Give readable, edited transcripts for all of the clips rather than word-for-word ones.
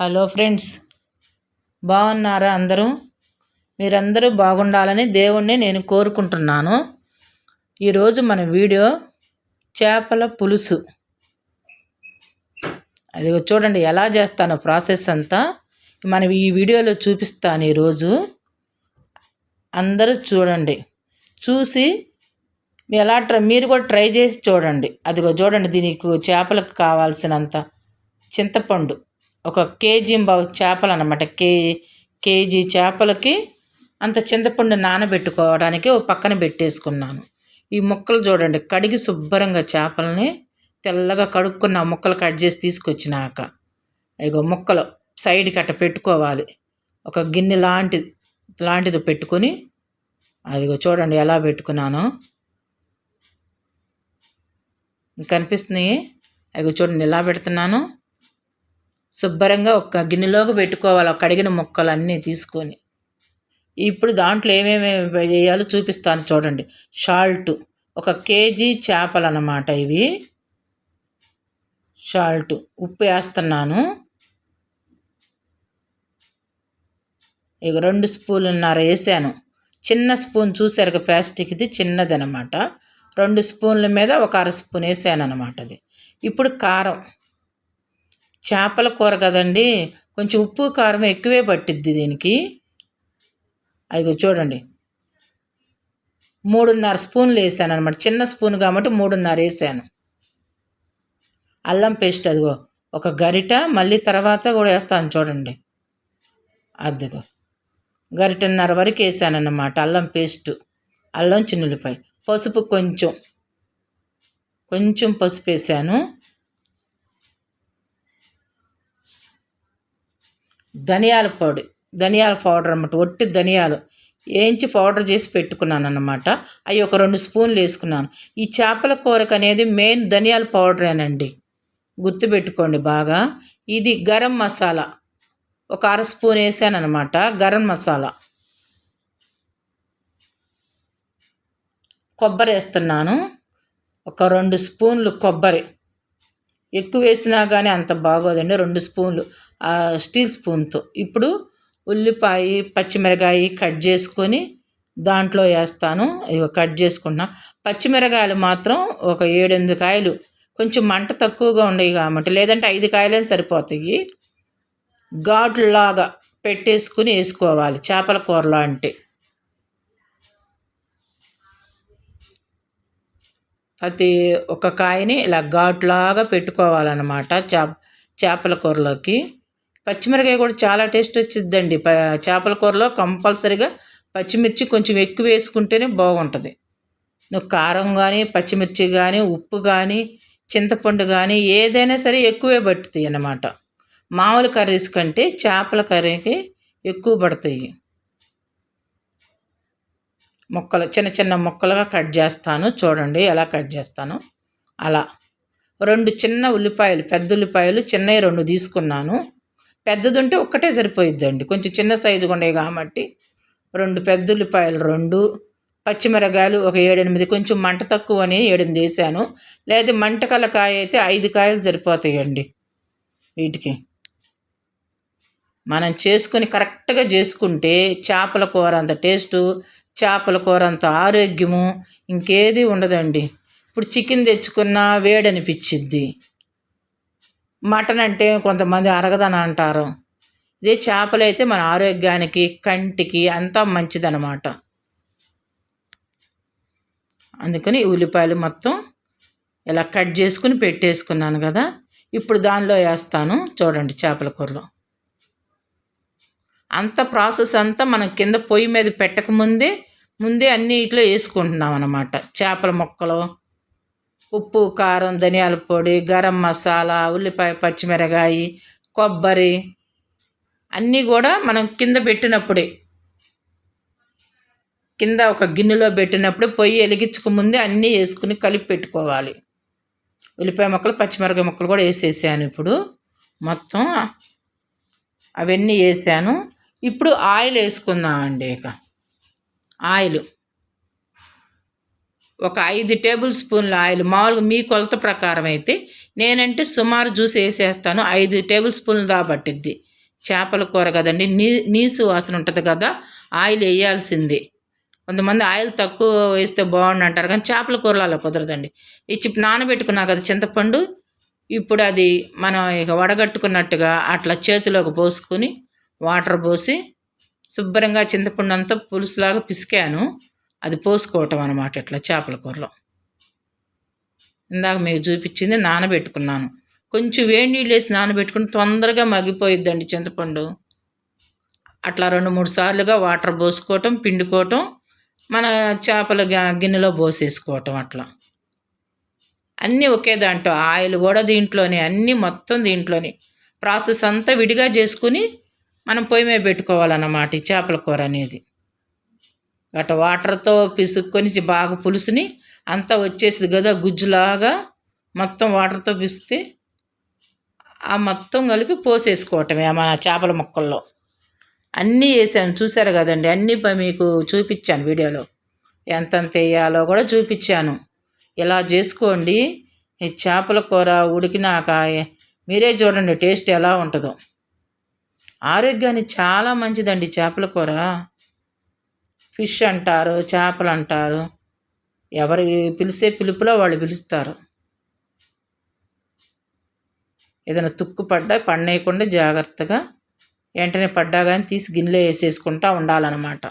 Hello friends, బాగున్నారా అందరూ? మీరందరూ బాగుండాలని దేవుణ్ణి నేను కోరుకుంటున్నాను. ఈరోజు మన వీడియో చేపల పులుసు. అది చూడండి ఎలా చేస్తానో ప్రాసెస్ అంతా మనం ఈ వీడియోలో చూపిస్తాను. ఈరోజు అందరూ చూడండి, చూసి మీరు కూడా ట్రై చేసి చూడండి. అదిగో చూడండి, దీనికి చేపలకు కావాల్సినంత చింతపండు, ఒక కేజీ చేపలు అన్నమాట. కేజీ చేపలకి అంత చింతపండు నానబెట్టుకోవడానికి ఓ పక్కన పెట్టేసుకున్నాను. ఈ ముక్కలు చూడండి, కడిగి శుభ్రంగా చేపలని తెల్లగా కడుక్కున్న ముక్కలు కట్ చేసి తీసుకొచ్చినాక ఇగో ముక్కలు సైడ్కి అట్ట పెట్టుకోవాలి. ఒక గిన్నె లాంటిది పెట్టుకొని, అదిగో చూడండి ఎలా పెట్టుకున్నాను. కనిపిస్తున్నాయి? అదిగో చూడండి ఎలా పెడుతున్నాను. శుభ్రంగా ఒక గిన్నెలోకి పెట్టుకోవాలి కడిగిన ముక్కలన్నీ తీసుకొని. ఇప్పుడు దాంట్లో ఏమేమి వేయాలో చూపిస్తాను చూడండి. సాల్ట్, ఒక కేజీ చేపలు అన్నమాట ఇవి. సాల్ట్, ఉప్పు వేస్తున్నాను. ఇక 2 స్పూన్లున్నర వేసాను. చిన్న స్పూన్ చూసారు, ప్లాస్టిక్ది చిన్నది అనమాట. 2 స్పూన్ల మీద ఒక 1/2 స్పూన్ వేసాను అనమాట. అది ఇప్పుడు కారం, చేపల కూర కదండి, కొంచెం ఉప్పు కారం ఎక్కువే పట్టిద్ది దీనికి. అదిగో చూడండి 3.5 స్పూన్లు వేసాను అనమాట. చిన్న స్పూన్ కాబట్టి 3.5 వేసాను. అల్లం పేస్ట్ అదిగో ఒక గరిట, మళ్ళీ తర్వాత కూడా వేస్తాను చూడండి. అదిగో గరిటన్నర వరకు వేసాను అన్నమాట అల్లం పేస్ట్. అల్లం చిన్నులపాయ, పసుపు కొంచెం పసుపు వేసాను. ధనియాల పౌడర్ అన్నమాట. ఒట్టి ధనియాలు వేయించి పౌడర్ చేసి పెట్టుకున్నాను అన్నమాట. అవి ఒక 2 స్పూన్లు వేసుకున్నాను. ఈ చేపల కూరకు అనేది మెయిన్ ధనియాల పౌడరేనండి, గుర్తుపెట్టుకోండి బాగా. ఇది గరం మసాలా ఒక 1/2 స్పూన్ వేసాను అనమాట. గరం మసాలా, కొబ్బరి వేస్తున్నాను. ఒక 2 స్పూన్లు కొబ్బరి, ఎక్కువ వేసినా కానీ అంత బాగోదండి. 2 స్పూన్లు స్టీల్ స్పూన్తో. ఇప్పుడు ఉల్లిపాయ, పచ్చిమిరకాయ కట్ చేసుకొని దాంట్లో వేస్తాను. ఇవి కట్ చేసుకున్నా. పచ్చిమిరకాయలు మాత్రం ఒక 7-8 కాయలు, కొంచెం మంట తక్కువగా ఉండేవి కాబట్టి, లేదంటే 5 కాయలైనా సరిపోతాయి. ఘాటులాగా పెట్టేసుకుని వేసుకోవాలి చేపల కూరలో అంటే. ప్రతి ఒక కాయని ఇలా ఘాటులాగా పెట్టుకోవాలన్నమాట చేపల కూరలోకి. పచ్చిమిరకాయ కూడా చాలా టేస్ట్ వచ్చిద్దండి చేపల కూరలో. కంపల్సరీగా పచ్చిమిర్చి కొంచెం ఎక్కువ వేసుకుంటేనే బాగుంటుంది. నువ్వు కారం కానీ, పచ్చిమిర్చి కానీ, ఉప్పు కానీ, చింతపండు కానీ ఏదైనా సరే ఎక్కువే పడుతాయి అన్నమాట. మామూలు కర్రీస్ కంటే చేపల కర్రీకి ఎక్కువ పడతాయి. ముక్కలు చిన్న ముక్కలుగా కట్ చేస్తాను చూడండి ఎలా కట్ చేస్తాను. అలా 2 చిన్న ఉల్లిపాయలు, పెద్ద ఉల్లిపాయలు చిన్నవి 2 తీసుకున్నాను. పెద్దది ఉంటే ఒక్కటే సరిపోయిద్దండి, కొంచెం చిన్న సైజుగా ఉండేవి కాబట్టి 2 పెద్ద ఉల్లిపాయలు, 2 పచ్చిమిరకాయలు ఒక 7-8, కొంచెం మంట తక్కువ అని 7-8 వేసాను. లేదా మంటకల కాయ అయితే 5 కాయలు సరిపోతాయండి. వీటికి మనం చేసుకుని కరెక్ట్గా చేసుకుంటే చేపల కూర అంత టేస్టు, చేపల కూర అంత ఆరోగ్యము ఇంకేది ఉండదండి. ఇప్పుడు చికెన్ తెచ్చుకున్నా వేడనిపించిద్ది, మటన్ అంటే కొంతమంది అరగదని అంటారు. ఇదే చేపలు అయితే మన ఆరోగ్యానికి, కంటికి అంతా మంచిదన్నమాట. అందుకని ఉల్లిపాయలు మొత్తం ఇలా కట్ చేసుకుని పెట్టేసుకున్నాను కదా. ఇప్పుడు దానిలో వేస్తాను చూడండి. చేపల కూరలో అంత ప్రాసెస్ అంతా మనం కింద పొయ్యి మీద పెట్టకముందే అన్నిట్లో వేసుకుంటున్నాం అన్నమాట. చేపల ముక్కలు, ఉప్పు, కారం, ధనియాల పొడి, గరం మసాలా, ఉల్లిపాయ, పచ్చిమిరకాయ, కొబ్బరి అన్నీ కూడా మనం కింద పెట్టినప్పుడే, కింద ఒక గిన్నెలో పెట్టినప్పుడే పొయ్యి వెలిగించకముందే అన్నీ వేసుకుని కలిపి పెట్టుకోవాలి. ఉల్లిపాయ ముక్కలు, పచ్చిమిరకాయ ముక్కలు కూడా వేసేసాను. ఇప్పుడు మొత్తం అవన్నీ వేసాను. ఇప్పుడు ఆయిల్ వేసుకుందామండి. ఇక ఆయిల్ ఒక 5 టేబుల్ స్పూన్ల ఆయిల్, మామూలుగా మీ కొలత ప్రకారం అయితే నేనంటే సుమారు జ్యూస్ వేసేస్తాను. 5 టేబుల్ స్పూన్లు దా పట్టిద్ది. చేపల కూర కదండి, నీసు వాసన ఉంటుంది కదా, ఆయిల్ వేయాల్సిందే. కొంతమంది ఆయిల్ తక్కువ వేస్తే బాగుండు అంటారు, కానీ చేపల కూరలో అలా కుదరదండి. నానబెట్టుకున్నా కదా చింతపండు, ఇప్పుడు అది మనం ఇక వడగట్టుకున్నట్టుగా అట్లా చేతిలోకి పోసుకుని వాటర్ పోసి శుభ్రంగా చింతపండు అంతా పులుసులాగా పిసికాను, అది పోసుకోవటం అనమాట. ఇట్లా చేపల కూరలో ఇందాక మీకు చూపించింది నానబెట్టుకున్నాను. కొంచెం వేడి నీళ్ళు వేసి నానబెట్టుకుని తొందరగా మగ్గిపోయిద్దండి చింతపండు. అట్లా 2-3 సార్లుగా వాటర్ పోసుకోవటం, పిండుకోవటం, మన చేపల గిన్నెలో పోసేసుకోవటం. అట్లా అన్నీ ఒకే దాంట్లో, ఆయిల్ కూడా దీంట్లోనే, అన్నీ మొత్తం దీంట్లోనే. ప్రాసెస్ అంతా విడిగా చేసుకుని మనం పొయ్యి మీద పెట్టుకోవాలన్నమాట ఈ చేపల కూర అనేది. అట్లా వాటర్తో పిసుక్కొని బాగా పులుసుని అంతా వచ్చేసింది కదా గుజ్జులాగా, మొత్తం వాటర్తో పిసికితే ఆ మొత్తం కలిపి పోసేసుకోవటమే మన చేపల ముక్కల్లో. అన్నీ వేసాను, చూసారు కదండి, అన్నీ మీకు చూపించాను వీడియోలో. ఎంతెంత వేయాలో కూడా చూపించాను. ఇలా చేసుకోండి. ఈ చేపల కూర ఉడికినాక మీరే చూడండి టేస్ట్ ఎలా ఉంటుందో. ఆరోగ్యానికి చాలా మంచిదండి చేపల కూర. ఫిష్ అంటారు, చేపలు అంటారు, ఎవరు పిలిచే పిలుపులో వాళ్ళు పిలుస్తారు. ఏదైనా తుక్కు పడనేయకుండా జాగ్రత్తగా వెంటనే పడ్డా కానీ తీసి గిన్నెలో వేసేసుకుంటా ఉండాలన్నమాట.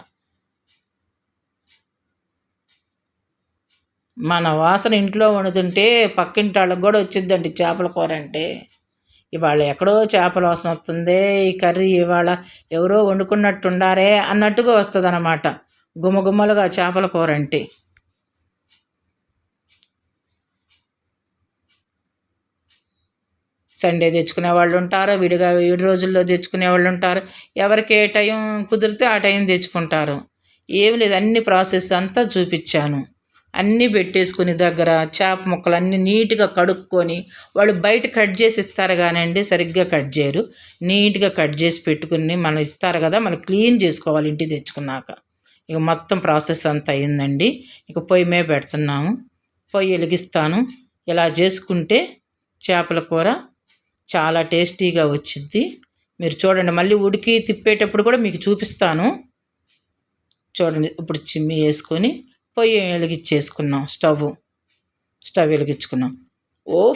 మన వాసన ఇంట్లో వండుతుంటే పక్కింటి వాళ్ళకి కూడా వచ్చిద్దండి చేపల కూర అంటే. ఇవాళ ఎక్కడో చేపల వాసన వస్తుంది, ఈ కర్రీ ఇవాళ ఎవరో వండుకున్నట్టు ఉండారే అన్నట్టుగా వస్తుంది అన్నమాట గుమ్మగుమ్మలుగా చేపల కూర అంటే. సండే తెచ్చుకునే వాళ్ళు ఉంటారు, విడిగా 7 రోజుల్లో తెచ్చుకునే వాళ్ళు ఉంటారు. ఎవరికి ఏ టైం కుదిరితే ఆ టైం తెచ్చుకుంటారు. ఏమి లేదు, అన్ని ప్రాసెస్ అంతా చూపించాను. అన్నీ పెట్టేసుకుని దగ్గర చేప ముక్కలు అన్నీ నీట్గా కడుక్కొని, వాళ్ళు బయట కట్ చేసి ఇస్తారు కానండి, సరిగ్గా కట్ చేయరు. నీట్గా కట్ చేసి పెట్టుకుని మనం ఇస్తారు కదా, మనం క్లీన్ చేసుకోవాలి ఇంటికి తెచ్చుకున్నాక. ఇక మొత్తం ప్రాసెస్ అంతా అయిందండి. ఇక పొయ్యి మీద పెడుతున్నాము, పొయ్యి వెలిగిస్తాను. ఇలా చేసుకుంటే చేపల కూర చాలా టేస్టీగా వచ్చిద్ది. మీరు చూడండి, మళ్ళీ ఉడికి తిప్పేటప్పుడు కూడా మీకు చూపిస్తాను. చూడండి, ఇప్పుడు చిమ్మి వేసుకొని పొయ్యి వెలిగించేసుకున్నాం, స్టవ్ వెలిగించుకున్నాం.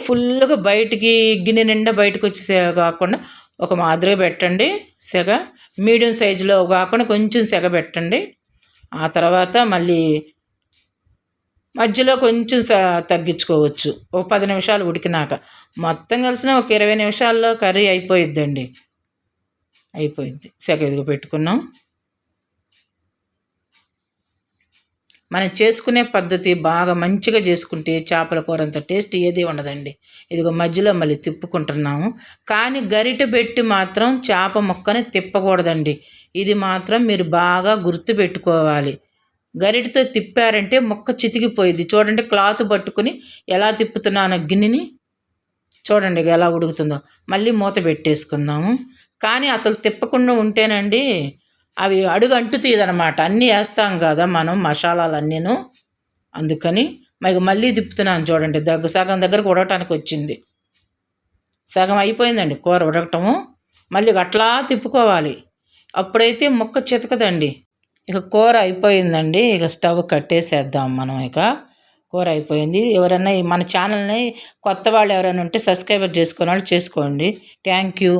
ఫుల్గా బయటికి గిన్నె నిండా బయటకు వచ్చే కాకుండా ఒక మాదిరిగా పెట్టండి సెగ. మీడియం సైజులో కాకుండా కొంచెం సెగ పెట్టండి. ఆ తర్వాత మళ్ళీ మధ్యలో కొంచెం తగ్గించుకోవచ్చు. ఒక 10 నిమిషాలు ఉడికినాక మొత్తం కలిసిన ఒక 20 నిమిషాల్లో కర్రీ అయిపోయిద్దండి. అయిపోయింది. సెగ ఎదుగు పెట్టుకున్నాం. మనం చేసుకునే పద్ధతి బాగా మంచిగా చేసుకుంటే చేపల కూర అంత టేస్ట్ ఏది ఉండదండి. ఇదిగో మధ్యలో మళ్ళీ తిప్పుకుంటున్నాము. కానీ గరిటె పెట్టి మాత్రం చేప ముక్కని తిప్పకూడదండి. ఇది మాత్రం మీరు బాగా గుర్తుపెట్టుకోవాలి. గరిటెతో తిప్పారంటే ముక్క చితికిపోయింది. చూడండి, క్లాత్ పట్టుకుని ఎలా తిప్పుతున్నానో గిన్నెని చూడండి ఎలా ఉడుకుతుందో. మళ్ళీ మూత పెట్టేసుకుందాము. కానీ అసలు తిప్పకుండా ఉంటేనండి అవి అడుగు అంటుతీయదనమాట. అన్నీ వేస్తాం కదా మనం మసాలాలు అన్నీను, అందుకని మళ్ళీ తిప్పుతున్నాను. చూడండి, సగం దగ్గరకు ఉడకటానికి వచ్చింది. సగం అయిపోయిందండి కూర ఉడకటము. మళ్ళీ అట్లా తిప్పుకోవాలి, అప్పుడైతే ముక్క చితకదండి. ఇక కూర అయిపోయిందండి. ఇక స్టవ్ కట్టేసేద్దాం మనం. ఇక కూర అయిపోయింది. ఎవరైనా మన ఛానల్ని కొత్త వాళ్ళు ఎవరైనా ఉంటే సబ్స్క్రైబర్ చేసుకునే వాళ్ళు చేసుకోండి. Thank you.